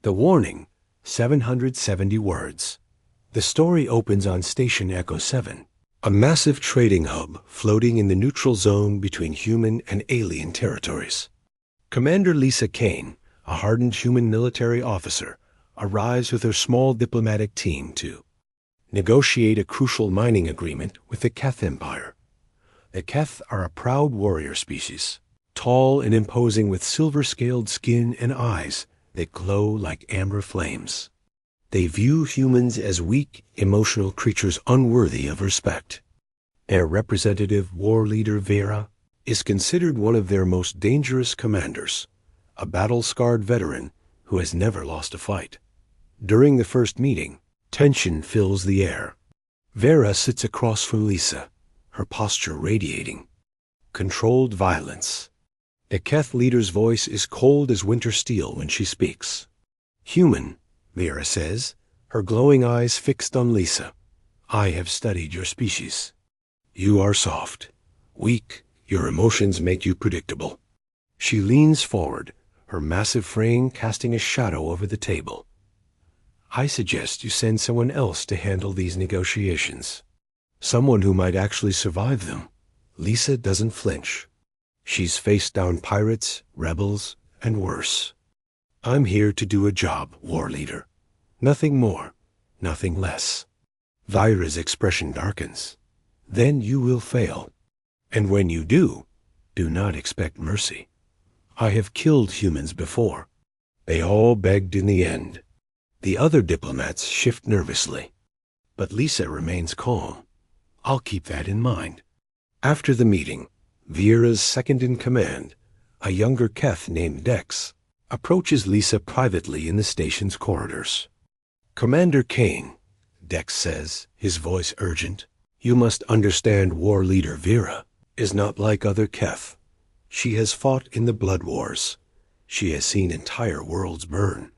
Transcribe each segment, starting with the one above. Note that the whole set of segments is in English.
The warning, 770 words. The story opens on Station Echo 7, a massive trading hub floating in the neutral zone between human and alien territories. Commander Lisa Kane, a hardened human military officer, arrives with her small diplomatic team to negotiate a crucial mining agreement with the Keth Empire. The Keth are a proud warrior species, tall and imposing with silver-scaled skin and eyes that glow like amber flames. They view humans as weak, emotional creatures unworthy of respect. Their representative war leader Vera is considered one of their most dangerous commanders, a battle-scarred veteran who has never lost a fight. During the first meeting, tension fills the air. Vera sits across from Lisa, her posture radiating controlled violence. The Keth leader's voice is cold as winter steel when she speaks. "Human," Vera says, her glowing eyes fixed on Lisa. "I have studied your species. You are soft, weak, your emotions make you predictable." She leans forward, her massive frame casting a shadow over the table. "I suggest you send someone else to handle these negotiations. Someone who might actually survive them." Lisa doesn't flinch. She's faced down pirates, rebels, and worse. "I'm here to do a job, war leader. Nothing more, nothing less." Vira's expression darkens. "Then you will fail. And when you do not expect mercy. I have killed humans before. They all begged in the end." The other diplomats shift nervously, but Lisa remains calm. "I'll keep that in mind." After the meeting, Vera's second-in-command, a younger Keth named Dex, approaches Lisa privately in the station's corridors. "Commander Kane," Dex says, his voice urgent, "you must understand war leader Vera is not like other Keth. She has fought in the blood wars. She has seen entire worlds burn.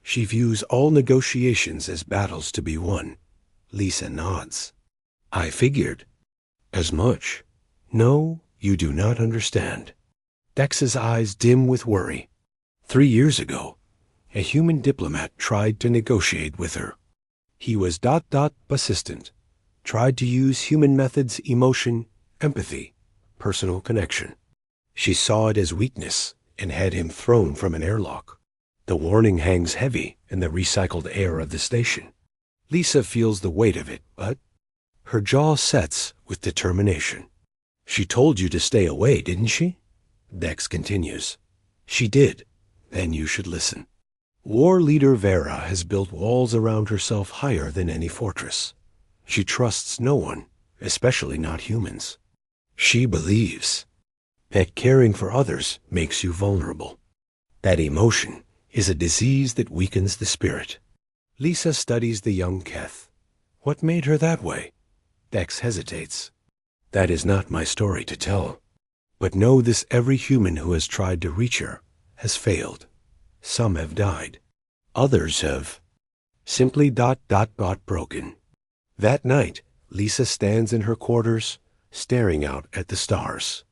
She views all negotiations as battles to be won." Lisa nods. "I figured as much." "No, you do not understand." Dex's eyes dim with worry. 3 years ago, a human diplomat tried to negotiate with her. He was persistent, tried to use human methods, emotion, empathy, personal connection. She saw it as weakness and had him thrown from an airlock. The warning hangs heavy in the recycled air of the station. Lisa feels the weight of it, but her jaw sets with determination. "She told you to stay away, didn't she?" Dex continues. "She did. Then you should listen. War leader Vera has built walls around herself higher than any fortress. She trusts no one, especially not humans. She believes that caring for others makes you vulnerable. That emotion is a disease that weakens the spirit." Lisa studies the young Keth. "What made her that way?" Dex hesitates. "That is not my story to tell. But know this: every human who has tried to reach her has failed. Some have died. Others have simply broken." That night, Lisa stands in her quarters, staring out at the stars.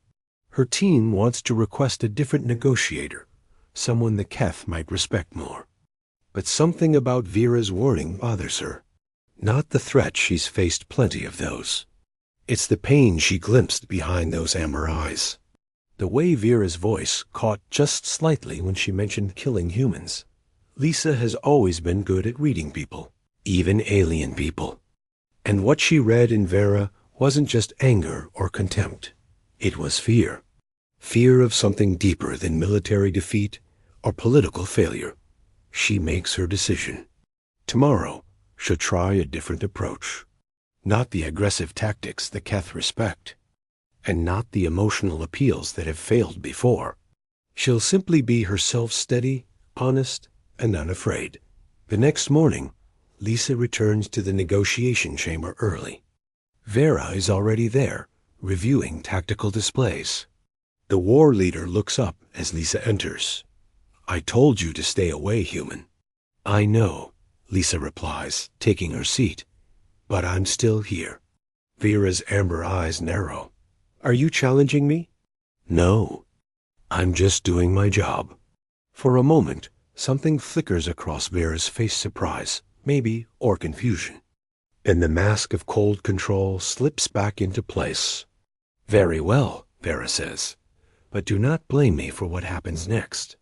Her team wants to request a different negotiator, someone the Keth might respect more. But something about Vera's warning bothers her. Not the threat, she's faced plenty of those. It's the pain she glimpsed behind those amber eyes. The way Vera's voice caught just slightly when she mentioned killing humans. Lisa has always been good at reading people, even alien people. And what she read in Vera wasn't just anger or contempt. It was fear. Fear of something deeper than military defeat or political failure. She makes her decision. Tomorrow, she'll try a different approach. Not the aggressive tactics the Keth respect, and not the emotional appeals that have failed before. She'll simply be herself, steady, honest, and unafraid. The next morning, Lisa returns to the negotiation chamber early. Vera is already there, reviewing tactical displays. The war leader looks up as Lisa enters. "I told you to stay away, human." "I know," Lisa replies, taking her seat. "But I'm still here." Vera's amber eyes narrow. "Are you challenging me?" "No. I'm just doing my job." For a moment, Something flickers across Vera's face, surprise, maybe, or confusion. And the mask of cold control slips back into place. Very well, Vera says, but do not blame me for what happens next.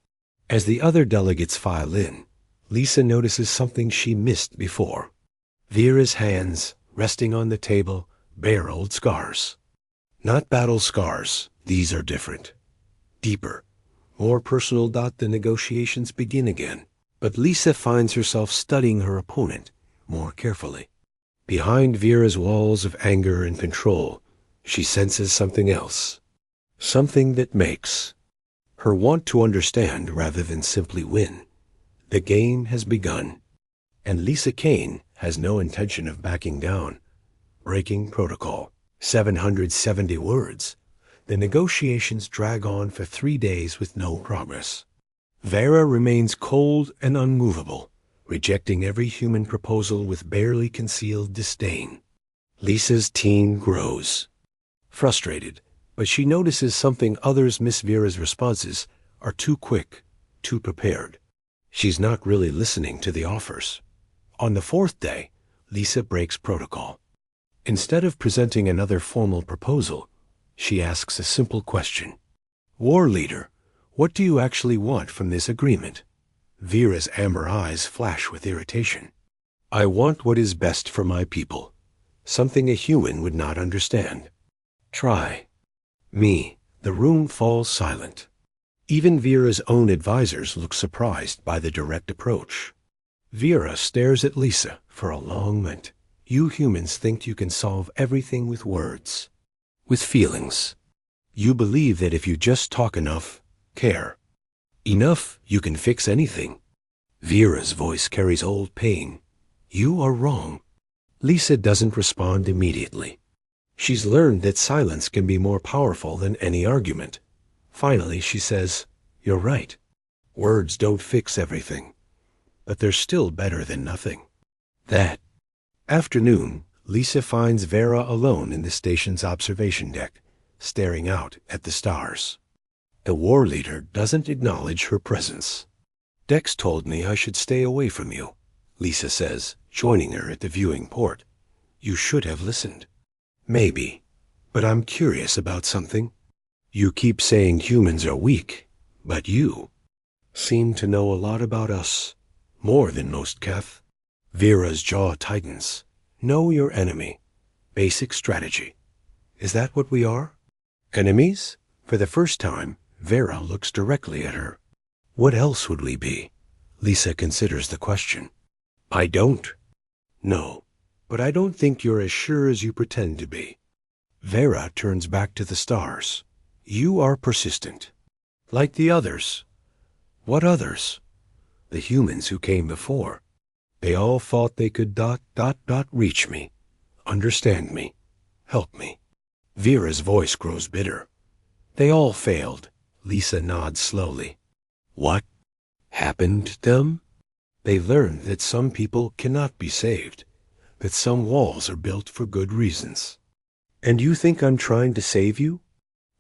As the other delegates file in, Lisa notices something she missed before. Vera's hands, resting on the table, bare old scars. Not battle scars, these are different. Deeper, more personal. The negotiations begin again, but Lisa finds herself studying her opponent more carefully. Behind Vera's walls of anger and control, she senses something else. Something that makes her want to understand rather than simply win. The game has begun, and Lisa Kane has no intention of backing down. Breaking protocol. 770 words. The negotiations drag on for 3 days with no progress. Vera remains cold and unmovable, rejecting every human proposal with barely concealed disdain. Lisa's teen grows. Frustrated, but she notices something others miss. Vera's responses are too quick, too prepared. She's not really listening to the offers. On the 4th day, Lisa breaks protocol. Instead of presenting another formal proposal, she asks a simple question. War leader, what do you actually want from this agreement? Vera's amber eyes flash with irritation. I want what is best for my people. Something a human would not understand. Try me. The room falls silent. Even Vera's own advisors look surprised by the direct approach. Vera stares at Lisa for a long moment. You humans think you can solve everything with words, with feelings. You believe that if you just talk enough, care enough, you can fix anything. Vera's voice carries old pain. You are wrong. Lisa doesn't respond immediately. She's learned that silence can be more powerful than any argument. Finally, she says, You're right. Words don't fix everything, but they're still better than nothing. That afternoon, Lisa finds Vera alone in the station's observation deck, staring out at the stars. The war leader doesn't acknowledge her presence. Dex told me I should stay away from you, Lisa says, joining her at the viewing port. You should have listened. Maybe, but I'm curious about something. You keep saying humans are weak, but you seem to know a lot about us, more than most, Keth. Vera's jaw tightens. Know your enemy. Basic strategy. Is that what we are? Enemies? For the first time, Vera looks directly at her. What else would we be? Lisa considers the question. I don't. No, but I don't think you're as sure as you pretend to be. Vera turns back to the stars. You are persistent. Like the others. What others? The humans who came before. They all thought they could reach me, understand me, help me. Vera's voice grows bitter. They all failed. Lisa nods slowly. What happened to them? They learned that some people cannot be saved, that some walls are built for good reasons. And you think I'm trying to save you?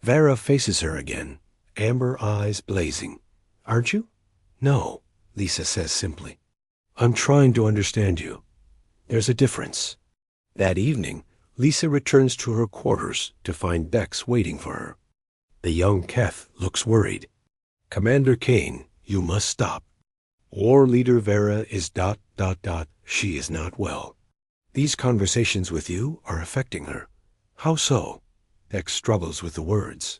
Vera faces her again, amber eyes blazing. Aren't you? No, Lisa says simply. I'm trying to understand you. There's a difference. That evening, Lisa returns to her quarters to find Dex waiting for her. The young Keth looks worried. Commander Kane, you must stop. War leader Vera is ... She is not well. These conversations with you are affecting her. How so? Dex struggles with the words.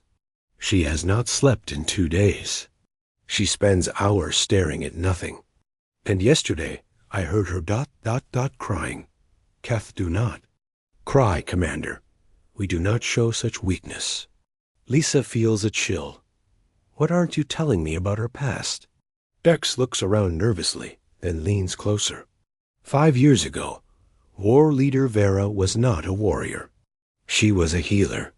She has not slept in 2 days. She spends hours staring at nothing. And yesterday, I heard her ... crying. Keth, do not cry, Commander. We do not show such weakness. Lisa feels a chill. What aren't you telling me about her past? Dex looks around nervously, then leans closer. 5 years ago, war leader Vera was not a warrior. She was a healer.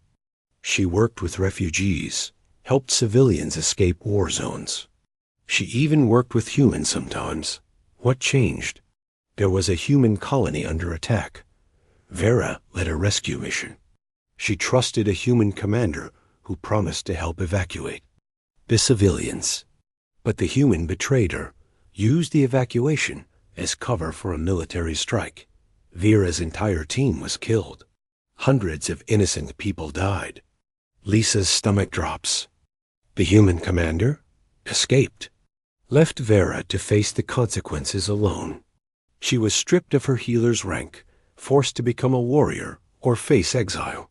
She worked with refugees, helped civilians escape war zones. She even worked with humans sometimes. What changed? There was a human colony under attack. Vera led a rescue mission. She trusted a human commander who promised to help evacuate the civilians. But the human betrayed her, used the evacuation as cover for a military strike. Vera's entire team was killed. Hundreds of innocent people died. Lisa's stomach drops. The human commander escaped, left Vera to face the consequences alone. She was stripped of her healer's rank, forced to become a warrior or face exile.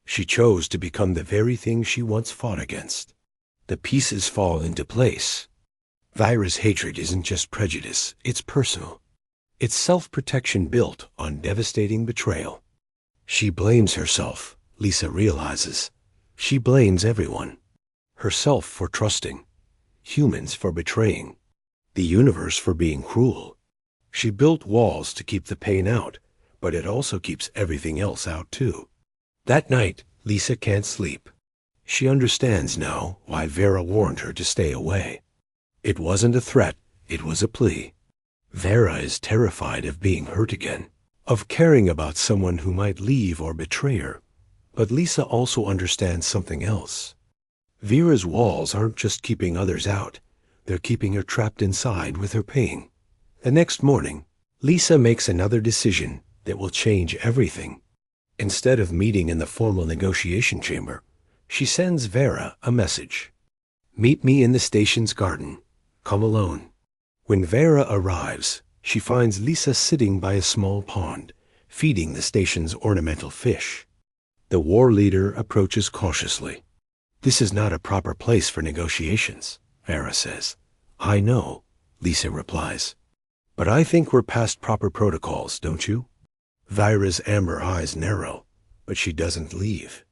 She chose to become the very thing she once fought against. The pieces fall into place. Vera's hatred isn't just prejudice, it's personal. It's self-protection built on devastating betrayal. She blames herself, Lisa realizes. She blames everyone. Herself for trusting, humans for betraying, the universe for being cruel. She built walls to keep the pain out, but it also keeps everything else out too. That night, Lisa can't sleep. She understands now why Vera warned her to stay away. It wasn't a threat, it was a plea. Vera is terrified of being hurt again, of caring about someone who might leave or betray her. But Lisa also understands something else. Vera's walls aren't just keeping others out, they're keeping her trapped inside with her pain. The next morning, Lisa makes another decision that will change everything. Instead of meeting in the formal negotiation chamber, she sends Vera a message. Meet me in the station's garden. Come alone. When Vera arrives, she finds Lisa sitting by a small pond, feeding the station's ornamental fish. The war leader approaches cautiously. This is not a proper place for negotiations, Vera says. I know, Lisa replies. But I think we're past proper protocols, don't you? Vera's amber eyes narrow, but she doesn't leave.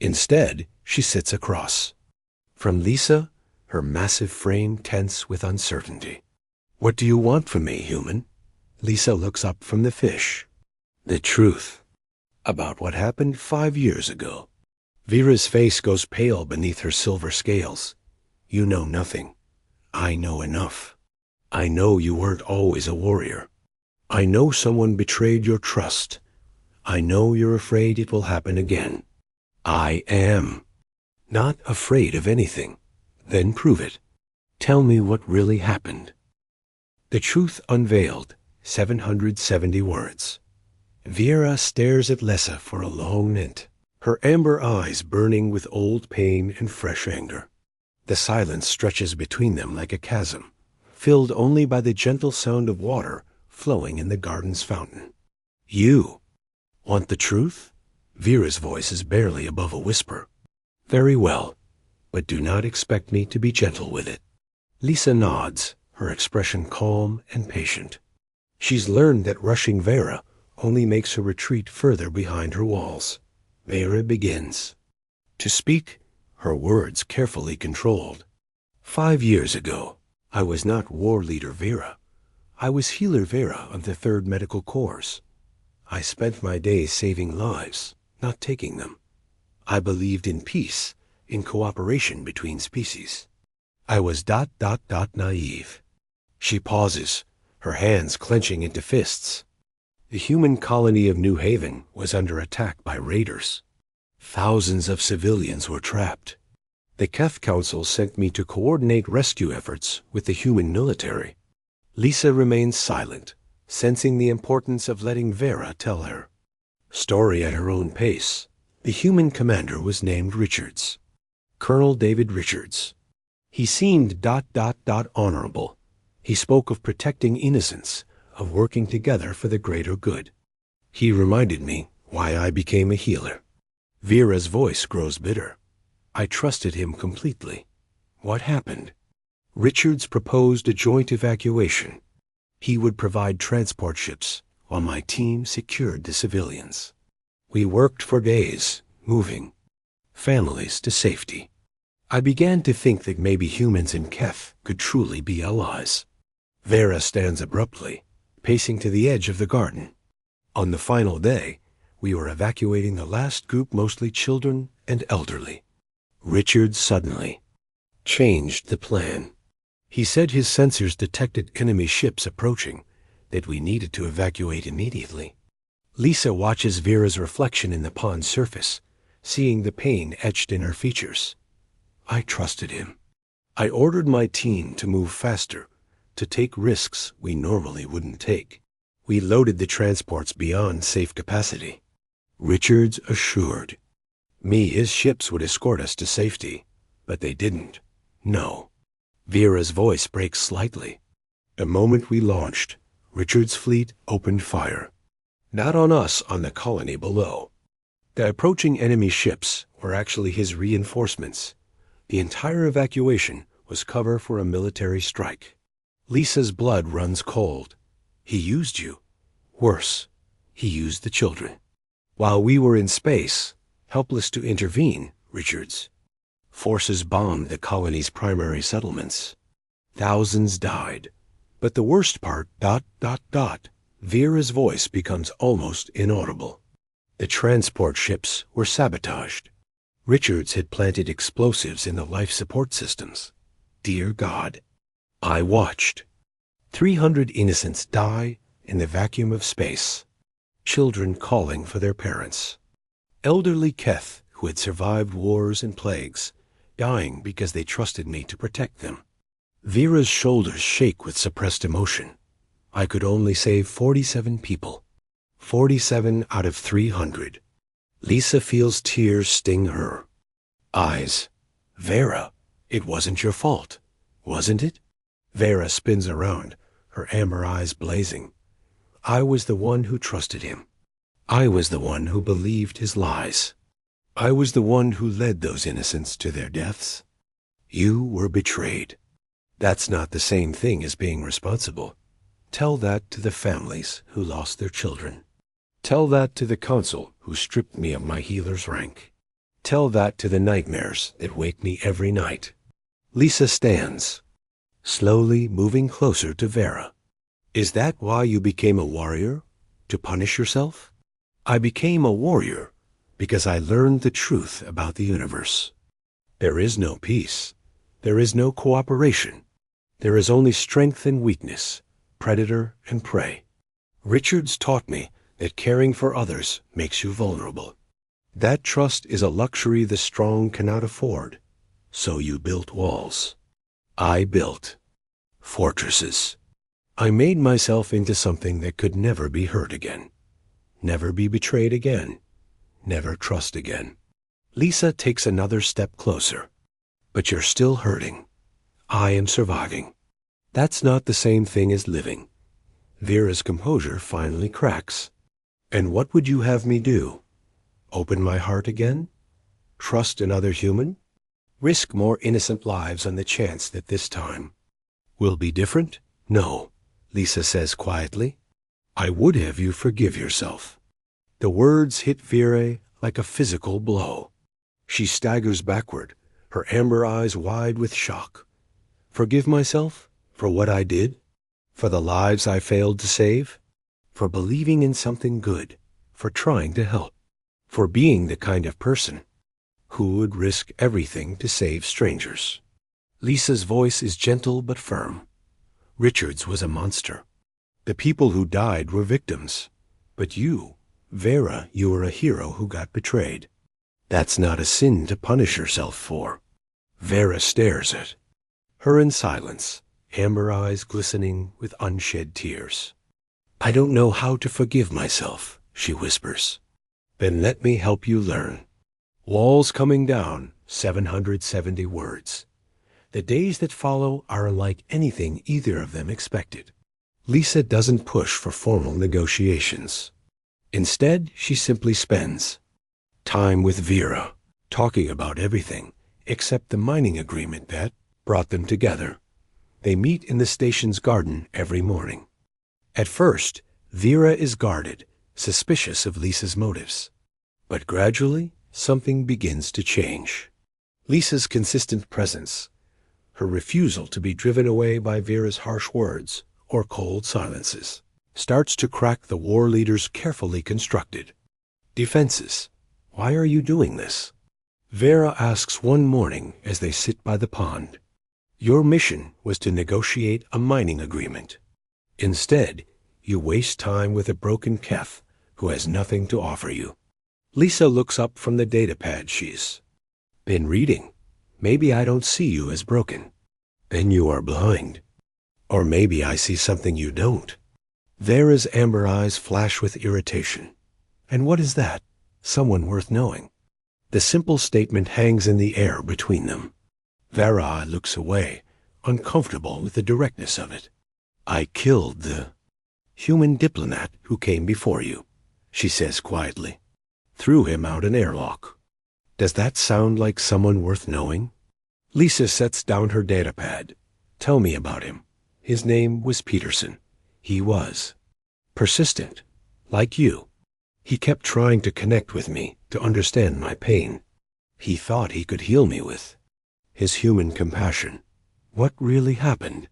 Instead, she sits across. From Lisa, her massive frame tense with uncertainty. What do you want from me, human? Lisa looks up from the fish. The truth. About what happened 5 years ago. Vera's face goes pale beneath her silver scales. You know nothing. I know enough. I know you weren't always a warrior. I know someone betrayed your trust. I know you're afraid it will happen again. I am. Not afraid of anything. Then prove it. Tell me what really happened. The truth unveiled, 770 words. Vera stares at Lisa for a long minute, her amber eyes burning with old pain and fresh anger. The silence stretches between them like a chasm, filled only by the gentle sound of water flowing in the garden's fountain. You want the truth? Vera's voice is barely above a whisper. Very well, but do not expect me to be gentle with it. Lisa nods, her expression calm and patient. She's learned that rushing Vera only makes her retreat further behind her walls. Vera begins to speak, her words carefully controlled. 5 years ago, I was not war leader Vera. I was healer Vera of the 3rd Medical Corps. I spent my days saving lives, not taking them. I believed in peace, in cooperation between species. I was naive. She pauses, her hands clenching into fists. The human colony of New Haven was under attack by raiders. Thousands of civilians were trapped. The Keth Council sent me to coordinate rescue efforts with the human military. Lisa remains silent, sensing the importance of letting Vera tell her story at her own pace. The human commander was named Richards. Colonel David Richards. He seemed honorable. He spoke of protecting innocence, of working together for the greater good. He reminded me why I became a healer. Vera's voice grows bitter. I trusted him completely. What happened? Richards proposed a joint evacuation. He would provide transport ships, while my team secured the civilians. We worked for days, moving families to safety. I began to think that maybe humans in Keth could truly be allies. Vera stands abruptly, pacing to the edge of the garden. On the final day, we were evacuating the last group, mostly children and elderly. Richard suddenly changed the plan. He said his sensors detected enemy ships approaching, that we needed to evacuate immediately. Lisa watches Vera's reflection in the pond's surface, seeing the pain etched in her features. I trusted him. I ordered my team to move faster, to take risks we normally wouldn't take. We loaded the transports beyond safe capacity. Richards assured me his ships would escort us to safety, but they didn't. No. Vera's voice breaks slightly. The moment we launched, Richard's fleet opened fire. Not on us, on the colony below. The approaching enemy ships were actually his reinforcements. The entire evacuation was cover for a military strike. Lisa's blood runs cold. He used you. Worse, he used the children. While we were in space, helpless to intervene, Richards, forces bombed the colony's primary settlements. Thousands died. But the worst part, ... Vera's voice becomes almost inaudible. The transport ships were sabotaged. Richards had planted explosives in the life support systems. Dear God. I watched. 300 innocents die in the vacuum of space. Children calling for their parents. Elderly Keth, who had survived wars and plagues, dying because they trusted me to protect them. Vera's shoulders shake with suppressed emotion. I could only save 47 people. 47 out of 300. Lisa feels tears sting her eyes. Vera, it wasn't your fault, wasn't it? Vera spins around, her amber eyes blazing. I was the one who trusted him. I was the one who believed his lies. I was the one who led those innocents to their deaths. You were betrayed. That's not the same thing as being responsible. Tell that to the families who lost their children. Tell that to the council who stripped me of my healer's rank. Tell that to the nightmares that wake me every night. Lisa stands, slowly moving closer to Vera. Is that why you became a warrior? To punish yourself? I became a warrior because I learned the truth about the universe. There is no peace. There is no cooperation. There is only strength and weakness, predator and prey. Richards taught me that caring for others makes you vulnerable. That trust is a luxury the strong cannot afford. So you built walls. I built fortresses. I made myself into something that could never be hurt again. Never be betrayed again. Never trust again. Lisa takes another step closer. But you're still hurting. I am surviving. That's not the same thing as living. Vera's composure finally cracks. And what would you have me do? Open my heart again? Trust another human? Risk more innocent lives on the chance that this time will be different? No, Lisa says quietly. I would have you forgive yourself. The words hit Vera like a physical blow. She staggers backward, her amber eyes wide with shock. Forgive myself? For what I did? For the lives I failed to save? For believing in something good? For trying to help? For being the kind of person who would risk everything to save strangers? Lisa's voice is gentle but firm. Richards was a monster. The people who died were victims. But you, Vera, you were a hero who got betrayed. That's not a sin to punish yourself for. Vera stares at her in silence, amber eyes glistening with unshed tears. I don't know how to forgive myself, she whispers. Then let me help you learn. Walls coming down, 770 words. The days that follow are unlike anything either of them expected. Lisa doesn't push for formal negotiations. Instead, she simply spends time with Vera, talking about everything except the mining agreement that brought them together. They meet in the station's garden every morning. At first, Vera is guarded, suspicious of Lisa's motives. But gradually, something begins to change. Lisa's consistent presence, her refusal to be driven away by Vera's harsh words or cold silences, starts to crack the war leader's carefully constructed defenses. Why are you doing this? Vera asks one morning as they sit by the pond. Your mission was to negotiate a mining agreement. Instead, you waste time with a broken Keth who has nothing to offer you. Lisa looks up from the datapad she's been reading. Maybe I don't see you as broken. Then you are blind. Or maybe I see something you don't. Vera's amber eyes flash with irritation. And what is that? Someone worth knowing. The simple statement hangs in the air between them. Vera looks away, uncomfortable with the directness of it. I killed the human diplomat who came before you, she says quietly. Threw him out an airlock. Does that sound like someone worth knowing? Lisa sets down her datapad. Tell me about him. His name was Peterson. He was persistent, like you. He kept trying to connect with me, to understand my pain. He thought he could heal me with his human compassion. What really happened?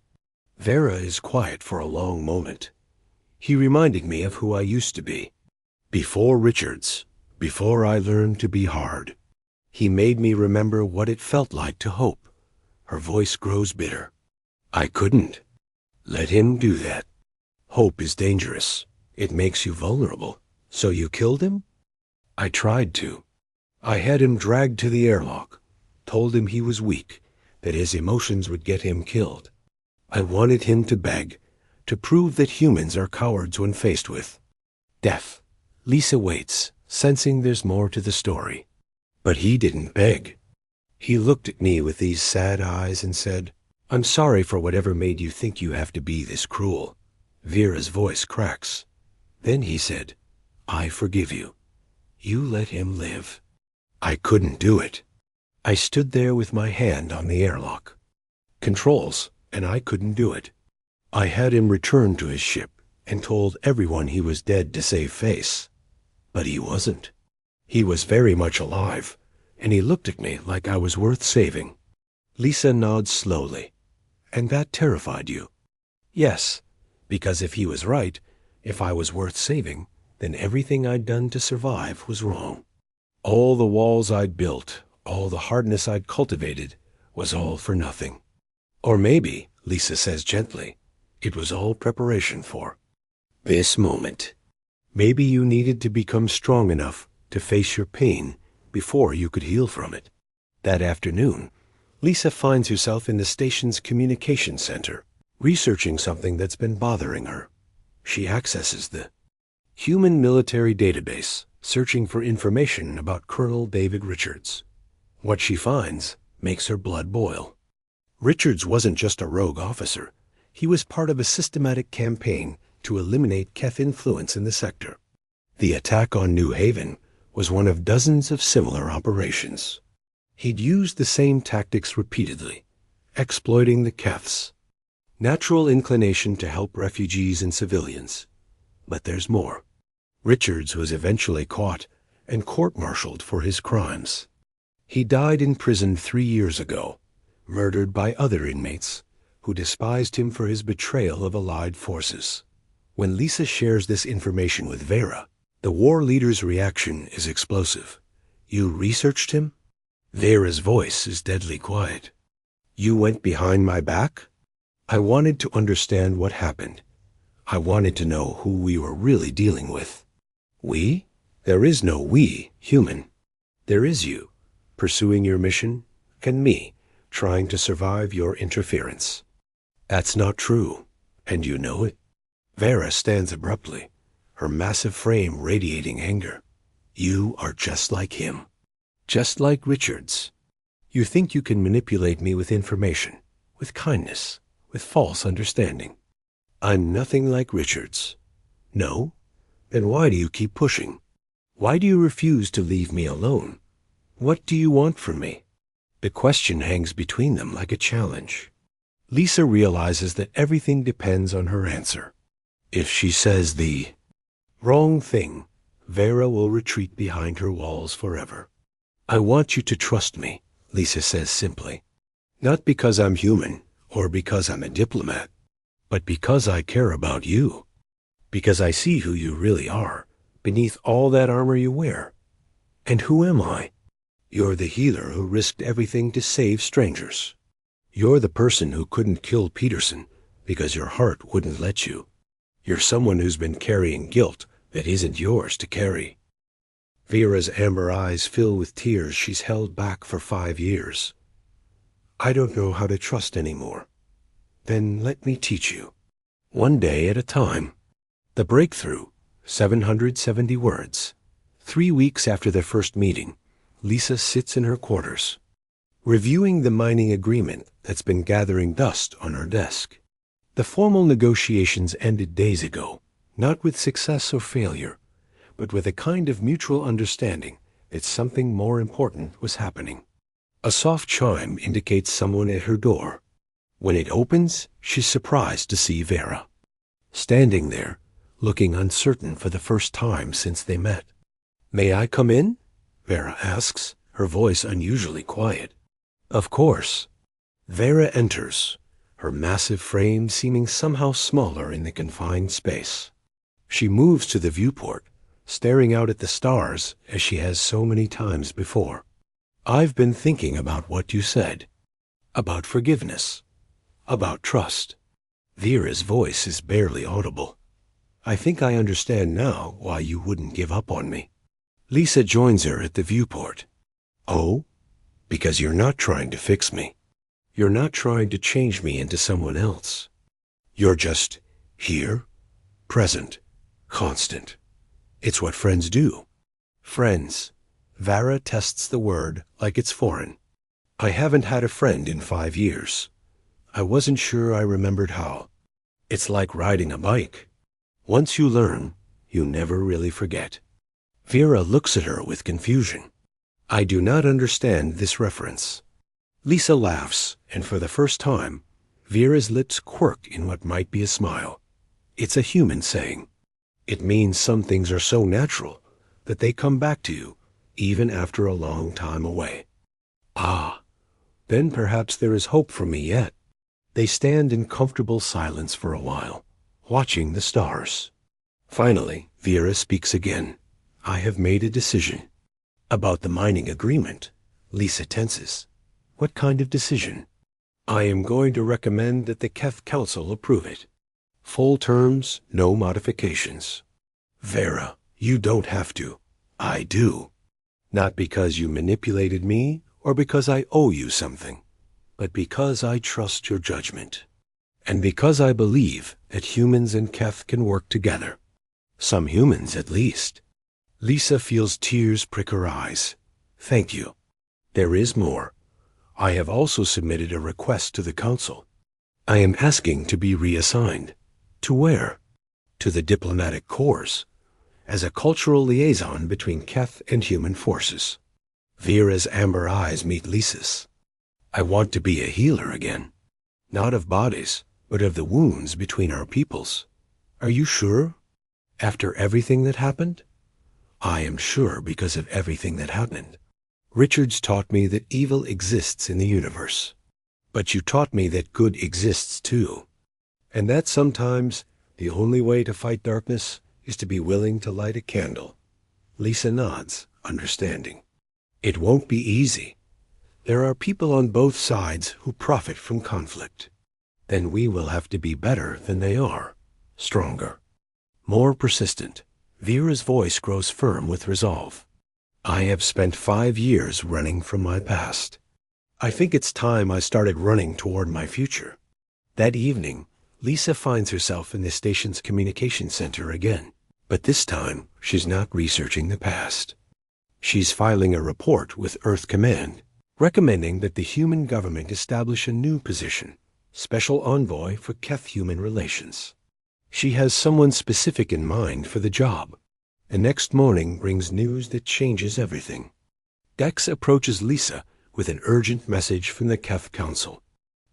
Vera is quiet for a long moment. He reminded me of who I used to be. Before Richards, before I learned to be hard. He made me remember what it felt like to hope. Her voice grows bitter. I couldn't let him do that. Hope is dangerous. It makes you vulnerable. So you killed him? I tried to. I had him dragged to the airlock, told him he was weak, that his emotions would get him killed. I wanted him to beg, to prove that humans are cowards when faced with death. Lisa waits, sensing there's more to the story. But he didn't beg. He looked at me with these sad eyes and said, I'm sorry for whatever made you think you have to be this cruel. Vera's voice cracks. Then he said, I forgive you. You let him live. I couldn't do it. I stood there with my hand on the airlock. Controls, and I couldn't do it. I had him returned to his ship and told everyone he was dead to save face. But he wasn't. He was very much alive, and he looked at me like I was worth saving. Lisa nods slowly. And that terrified you? Yes, because if he was right, if I was worth saving, then everything I'd done to survive was wrong. All the walls I'd built, all the hardness I'd cultivated, was all for nothing. Or maybe, Lisa says gently, it was all preparation for this moment. Maybe you needed to become strong enough to face your pain before you could heal from it. That afternoon, Lisa finds herself in the station's communication center, researching something that's been bothering her. She accesses the human military database, searching for information about Colonel David Richards. What she finds makes her blood boil. Richards wasn't just a rogue officer. He was part of a systematic campaign to eliminate Keth influence in the sector. The attack on New Haven was one of dozens of similar operations. He'd used the same tactics repeatedly, exploiting the Keths' natural inclination to help refugees and civilians. But there's more. Richards was eventually caught and court-martialed for his crimes. He died in prison 3 years ago, murdered by other inmates who despised him for his betrayal of Allied forces. When Lisa shares this information with Vera, the war leader's reaction is explosive. You researched him? Vera's voice is deadly quiet. You went behind my back? I wanted to understand what happened. I wanted to know who we were really dealing with. We? There is no we, human. There is you, pursuing your mission, and me, trying to survive your interference. That's not true, and you know it. Vera stands abruptly, her massive frame radiating anger. You are just like him. Just like Richards. You think you can manipulate me with information, with kindness, with false understanding. I'm nothing like Richards. No? Then why do you keep pushing? Why do you refuse to leave me alone? What do you want from me? The question hangs between them like a challenge. Lisa realizes that everything depends on her answer. If she says the wrong thing, Vera will retreat behind her walls forever. I want you to trust me, Lisa says simply. Not because I'm human, or because I'm a diplomat, but because I care about you. Because I see who you really are, beneath all that armor you wear. And who am I? You're the healer who risked everything to save strangers. You're the person who couldn't kill Peterson because your heart wouldn't let you. You're someone who's been carrying guilt that isn't yours to carry. Vera's amber eyes fill with tears she's held back for 5 years. I don't know how to trust anymore. Then let me teach you. One day at a time. The breakthrough, 770 words. 3 weeks after their first meeting, Lisa sits in her quarters, reviewing the mining agreement that's been gathering dust on her desk. The formal negotiations ended days ago, not with success or failure, but with a kind of mutual understanding that something more important was happening. A soft chime indicates someone at her door. When it opens, she's surprised to see Vera, standing there, looking uncertain for the first time since they met. "May I come in?" Vera asks, her voice unusually quiet. "Of course." Vera enters, her massive frame seeming somehow smaller in the confined space. She moves to the viewport, staring out at the stars as she has so many times before. "I've been thinking about what you said. About forgiveness. About trust." Vera's voice is barely audible. "I think I understand now why you wouldn't give up on me." Lisa joins her at the viewport. "Oh? Because you're not trying to fix me. You're not trying to change me into someone else. You're just here, present, constant. It's what friends do." Friends. Vera tests the word like it's foreign. "I haven't had a friend in 5 years. I wasn't sure I remembered how. It's like riding a bike. Once you learn, you never really forget." Vera looks at her with confusion. "I do not understand this reference." Lisa laughs, and for the first time, Vera's lips quirk in what might be a smile. It's a human saying. It means some things are so natural that they come back to you, even after a long time away. "Ah, then perhaps there is hope for me yet." They stand in comfortable silence for a while, watching the stars. Finally, Vera speaks again. "I have made a decision." "About the mining agreement." Lisa tenses. "What kind of decision?" "I am going to recommend that the Keth Council approve it. Full terms, no modifications." "Vera, you don't have to." "I do. Not because you manipulated me or because I owe you something, but because I trust your judgment. And because I believe that humans and Keth can work together. Some humans, at least." Lisa feels tears prick her eyes. "Thank you. There is more. I have also submitted a request to the Council. I am asking to be reassigned." "To where?" "To the diplomatic corps, as a cultural liaison between Keth and human forces." Vera's amber eyes meet Lisa's. "I want to be a healer again. Not of bodies, but of the wounds between our peoples." "Are you sure? After everything that happened?" "I am sure because of everything that happened. Richards taught me that evil exists in the universe. But you taught me that good exists too. And that sometimes the only way to fight darkness is to be willing to light a candle." Lisa nods, understanding. "It won't be easy. There are people on both sides who profit from conflict. Then we will have to be better than they are, stronger, more persistent." Vera's voice grows firm with resolve. "I have spent 5 years running from my past. I think it's time I started running toward my future." That evening, Lisa finds herself in the station's communication center again. But this time, she's not researching the past. She's filing a report with Earth Command, recommending that the human government establish a new position, Special Envoy for Keth-Human Relations. She has someone specific in mind for the job. The next morning brings news that changes everything. Dex approaches Lisa with an urgent message from the Keth Council.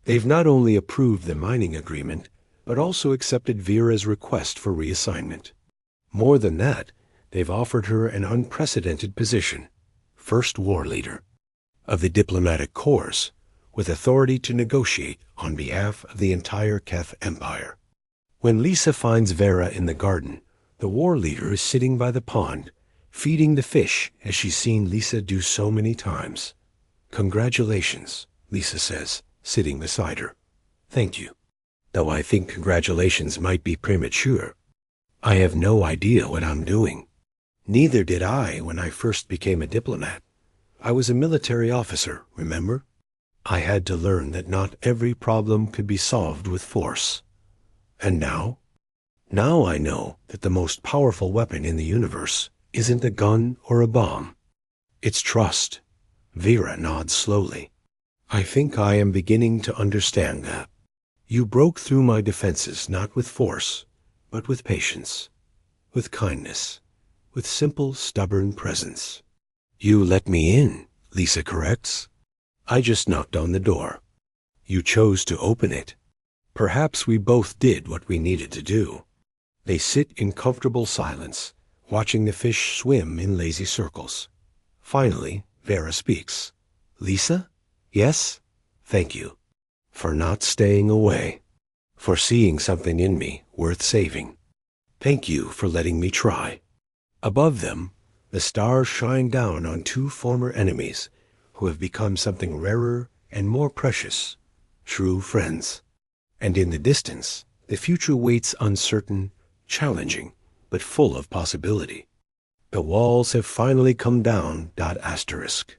They've not only approved the mining agreement, but also accepted Vera's request for reassignment. More than that, they've offered her an unprecedented position, First War Leader of the Diplomatic Corps, with authority to negotiate on behalf of the entire Keth Empire. When Lisa finds Vera in the garden, the war leader is sitting by the pond, feeding the fish as she's seen Lisa do so many times. "Congratulations," Lisa says, sitting beside her. "Thank you. Though I think congratulations might be premature. I have no idea what I'm doing. Neither did I when I first became a diplomat. I was a military officer, remember? I had to learn that not every problem could be solved with force. And now? Now I know that the most powerful weapon in the universe isn't a gun or a bomb. It's trust. Vera nods slowly. I think I am beginning to understand that. You broke through my defenses not with force, but with patience, with kindness, with simple, stubborn presence. You let me in, Lisa corrects. I just knocked on the door. You chose to open it. Perhaps we both did what we needed to do. They sit in comfortable silence, watching the fish swim in lazy circles. Finally, Vera speaks. Lisa? Yes? Thank you. For not staying away. For seeing something in me worth saving. Thank you for letting me try. Above them, the stars shine down on two former enemies who have become something rarer and more precious, true friends. And in the distance, the future waits uncertain, challenging, but full of possibility. The walls have finally come down. Asterisk.